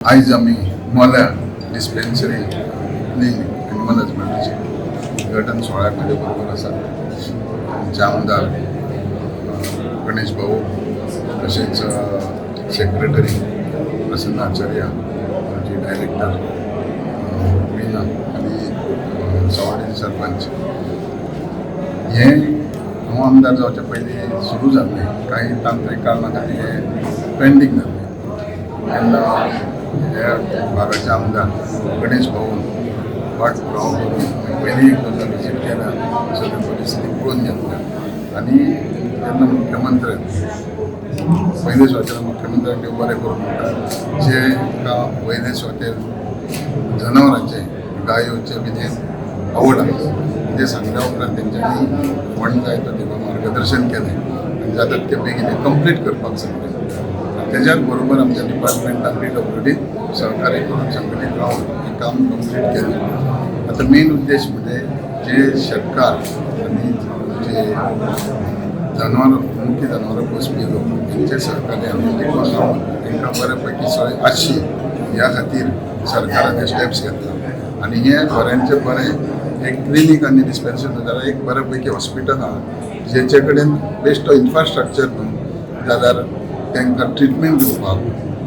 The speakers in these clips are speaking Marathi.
आयज आमी मोल्या डिस्पेन्सरी क्लिनीक एनिमल हजबंड्रीचे उद्घाटन सोहळ्याक म्हजे बरोबर आसा आमचे आमदार गणेश भाऊ तशेंच सेक्रेटरी प्रसन्न आचार्य आमचे डायरेक्टर मीना आनी सवाडेचे सरपंच हे हांव आमदार जावचे पयलीं सुरू जाल्लें काही तांत्रीक कारणां खातीर हें पेंडींग जाल्लें तेन्ना ह्या भागाचे आमदार गणेश भाऊन वाट पुराव करून पयलीं एक दोन विजीट केल्या सगळी परिस्थिती पळोवन घेतल्या आनी तेन्ना मुख्यमंत्र्यान पयले सुवातेर मुख्यमंत्र्याक देव बरें करूं म्हणटा जे पयले सुवातेर जनावरांचे गायोचे बी आवड आहे ते सांगल्या उपरांत तेंच्यांनी फंड जाय तो दिवपाक मार्गदर्शन केलें आनी जाता तितके बेगीन कंप्लीट करपाक सांगलें त्याच्याच बरोबर आमच्या डिपार्टमेंटान PWD सहकार्य करून संघटीत राहून हे काम कंप्लीट केलें. आता मेन उद्देश म्हणजे जे शेतकार आणि जे जनावर मुख्य जनावरां पोसपी लोक त्यांचे सहकार्य आमी टिकून रावन तांकां बऱ्यापैकी सोय आसची ह्या खातीर सरकारान स्टेप्स घेतला आनी हे बऱ्यांचे बरें एक क्लिनीक आनी डिस्पेन्सरी जाल्यार एक बऱ्यापैकी हॉस्पिटल आहा जेचे कडेन बेस्ट इन्फ्रास्ट्रक्चर न्हू जाल्यार तांकां ट्रिटमेंट दिवपाक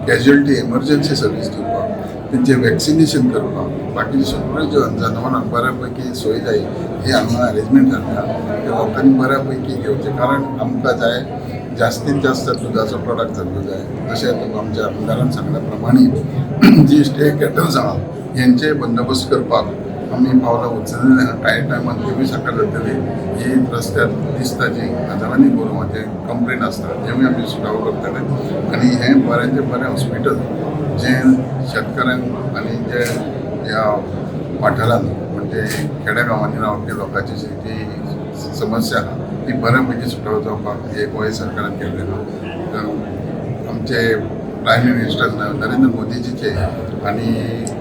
कॅज्युअलिटी एमर्जन्सी सर्वीस दिवपाक तेंचें वॅक्सिनेशन करपाक बाकीचे सगळ्यो ज्यो जनावरांक बऱ्यापैकी सोय जाय ही हांगा अरेंजमेंट जाल्ल्या ते लोकांनी बऱ्यापैकी घेवचें कारण आमकां जाय जास्तीत जास्त दुधाचो प्रॉडक्ट जाल्लो जाय तशेंच आमच्या आमदारान सांगल्या प्रमाणे जी स्टे कॅटल्स आहा हेंचे बंदोबस्त करपाक आमी पावलां उचललें कांय टायमान तेवूय साकार जातली ही रस्त्यार दिसता जी हजारांनी गोरवांचे कंप्लेन आसता तेवूय आमी सुटावो करतले आनी हें बऱ्यांचे बरें हॉस्पिटल जें शेतकऱ्यांक आनी जे ह्या वाठारांत म्हणजे खेड्या गांवांनी रावपी लोकांची जी समस्या आहा ती बऱ्यापैकी सुटावो जावपाक हे गोंय सरकारान केल्लें आहा. आमचे प्रायम मिनिस्टर नरेंद्र मोदीजीचे आनी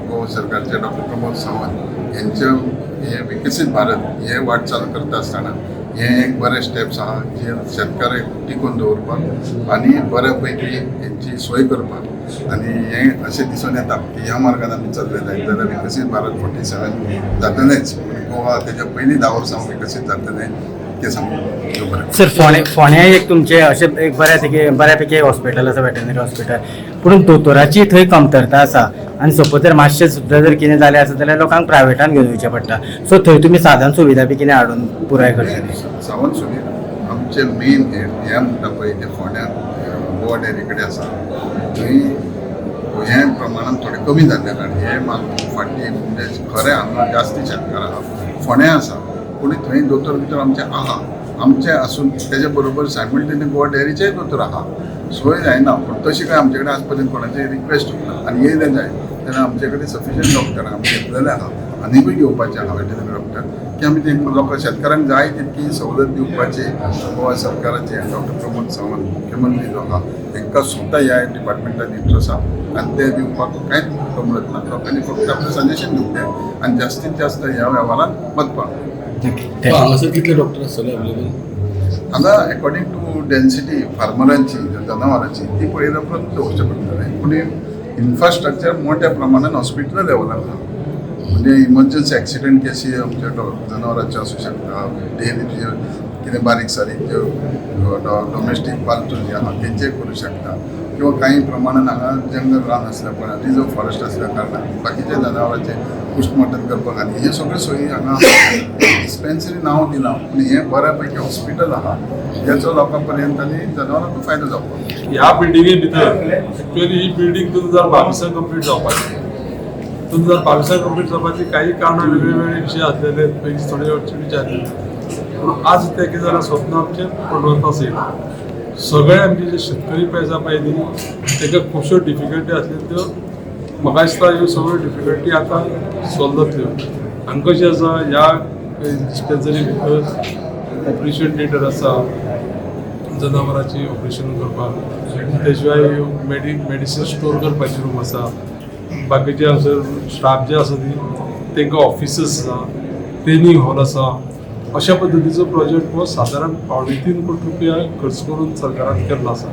गोवा सरकारचे डॉक्टर प्रमोद सावंत यांचं हे विकसीत भारत हे वाटचाल करता आसतना हे एक बरें स्टेप्स आहा जे शेतकाराक टिकून दवरपाक आनी बऱ्यापैकी हेंची सोय करपाक आनी हे अशें दिसून येता की ह्या मार्गान आमी चल्ले जायत जाल्यार विकसीत भारत 47 जातलेंच गोवा तेच्या पयलीं 10 वर्सां विकसीत जातलें ते सांगून बरें. सर फोण्या एक तुमचे अशें एक बऱ्यापैकी हॉस्पिटल आसा वेटनरी हॉस्पिटल पूण दोतोराची थंय कमतरता आसा आनी सपोज जर मातशें सुद्दां जर कितें जालें आसा जाल्यार लोकांक प्रायवेटान घेवन वयचें पडटा सो थंय तुमी साधन सुविधा बी कितें हाडून पुराय करतले. सावंत सुनील आमचे मेन हे म्हणटा पळय ते फोंड्यान गोवा डेअरी कडेन आसा थंय हे प्रमाणान थोडें कमी जाल्लें कारण हे फाटी म्हणजे खरें हांगा जास्ती शेतकार आहा फोंड्या आसा पूण थंय दोतोर भितर आमचे आहा आमचे आसून तेजे बरोबर सायमल्टेनियस गोवा डेअरीचेय दोतोर आहा सोय जायना पूण तशी काय आमचे कडेन आज पर्यंत कोणाची रिक्वेस्ट ना आनी येयलें जाय तेन्ना आमचे कडेन सफिशियंट डॉक्टर आमी घेतलेले आहा आनीकूय घेवपाचे आहा वेटनरी डॉक्टर की आमी ते लोकां शेतकारांक जाय तितकी सवलत दिवपाची गोवा सरकाराचे डॉक्टर प्रमोद सावंत मुख्यमंत्री जो आहा तांकां स्वता ह्या डिपार्टमेंटान इंट्रस्ट आहा आनी ते दिवपाक कांयच कमरत ना लोकांनी फक्त आपलें सजेशन दिवचें आनी जास्तीत जास्त ह्या वेव्हारांत वचपाक. हांगासर कितले डॉक्टर आसतले अवेलेबल हांगा अकॉर्डिंग टू डेन्सिटी फार्मरांची जनावरांची ती पळयल्या उपरांत दवरचें पडटलें पूण इन्फ्रास्ट्रक्चर मोठ्या प्रमाणान हॉस्पिटल लेवलार आहा म्हणजे इमर्जन्सी एक्सिडेंट केसी आमच्या जनावरांचे आसूं शकता डेली कितें बारीक सारीक ज्यो डॉमेस्टीक पालतू जे आहा तेंचे करूं शकता किंवा काही प्रमाणान हांगा जंगल रान आसल्या कारणान रिजर्व फॉरेस्ट आसल्या कारणान बाकीच्या जनावरांचे पोस्टमॉर्टम करपाक आनी हे सगळ्यो सोयी हांगा डिस्पेन्सरी नांव दिलां पूण हें बऱ्यापैकी हॉस्पिटल आहा जेचो लोकां पर्यंत आनी जनावरांक फायदो जावपाक. ह्या बिल्डिंगे भितर एक्चुअली ही बिल्डिंग 2022 कंप्लीट जावपाची 2022 कंप्लीट जावपाची काही कारणां वेगळे विशय आसलेले पयलीं थोडे अडचणीचे आसलेले पूण आज ते कितें जालां स्वप्न आमचें पूर्णत्वास येयलां. सगळे आमचे जे शेतकरी पैसा पळयली ताका खुबश्यो डिफिकल्टी आसल्यो त्यो म्हाका दिसता ह्यो सगळ्यो डिफिकल्टी आतां सॉल्व जातल्यो. हांगा कशें आसा ह्या डिस्पेन्सरी भितर ऑपरेशन थिएटर आसा जनावरांची ऑपरेशन करपाक ते शिवाय मेडिसीन स्टोर करपाची रूम आसा बाकीचे हांगसर स्टाफ जे आसा ती तांकां ऑफिसीस आसा ट्रेनिंग हॉल आसा अशा पद्दतीचो प्रोजेक्ट हो सादारण 3.5 कोटी रुपया खर्च करून सरकारान केल्लो आसा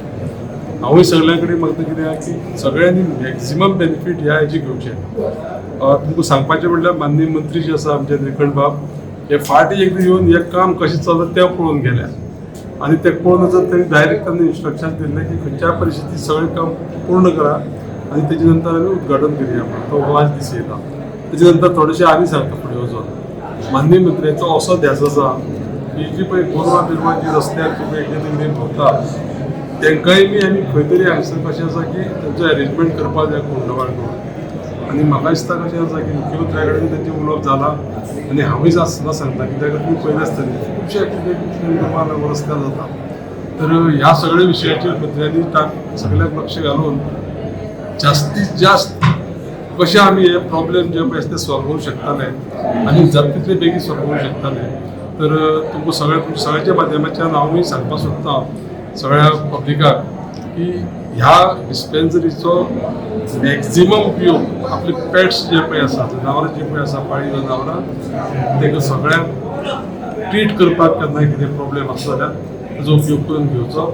हांवूय सगळ्यां कडेन मागता कितें आहा की सगळ्यांनी मॅक्झिमम बेनिफीट ह्या हेची घेवचे तुमकां सांगपाचें म्हणल्यार माननीय मंत्री जे आसा आमचे निखंड बाब हे फाटीं एकदां येवन हें काम कशें चलता तें पळोवन गेल्या आनी तें पळोवन वचत तेणी डायरेक्ट त्यांनी इन्स्ट्रक्शन दिल्लें की खंयच्याय परिस्थितीत सगळें काम पूर्ण करा आनी तेजे नंतर आमी उद्घाटन करुया म्हणून तो आज दीस येयला तेजे नंतर थोडेशें आनी सांगता फुडें वचोन माननीय मंत्र्याचो असो ध्यास आसा की जी पळय गोरवां बिरवां जी रस्त्यार तुमी एकदा भोंवता तांकांय बी आमी खंय तरी हांगसर कशें आसा की तेंचो अरेंजमेंट करपाक जाय कोंडवाळ करून आनी म्हाका दिसता कशें आसा की मुख्यमंत्र्या कडेन तेंचें उलोवप जालां आनी हांवूय सदां सांगता कित्याक तुमी पयलें आसतलें खुबशे एक्सिडेंट रस्त्यार जाता तर ह्या सगळ्या विशयाचेर मंत्र्यांनी सगळ्याक लक्ष घालून जास्तीत जास्त कशें आमी हे प्रॉब्लेम जे पळय ते सॉल्व करूंक शकताले आनी जाता तितले बेगीन सॉल्व करूंक शकताले तर तुमकां सगळ्याच्या माध्यमाच्यान हांवूय सांगपाक सोदतां सगळ्या पब्लिकाक की ह्या डिस्पेन्सरीचो मॅक्झिमम उपयोग आपले पेट्स जे पळय आसा जनावरां जी पळय आसा पाळीव जनावरां तांकां सगळ्यांक ट्रीट करपाक केन्नाय कितें प्रॉब्लेम आसा जाल्यार ताजो उपयोग करून घेवचो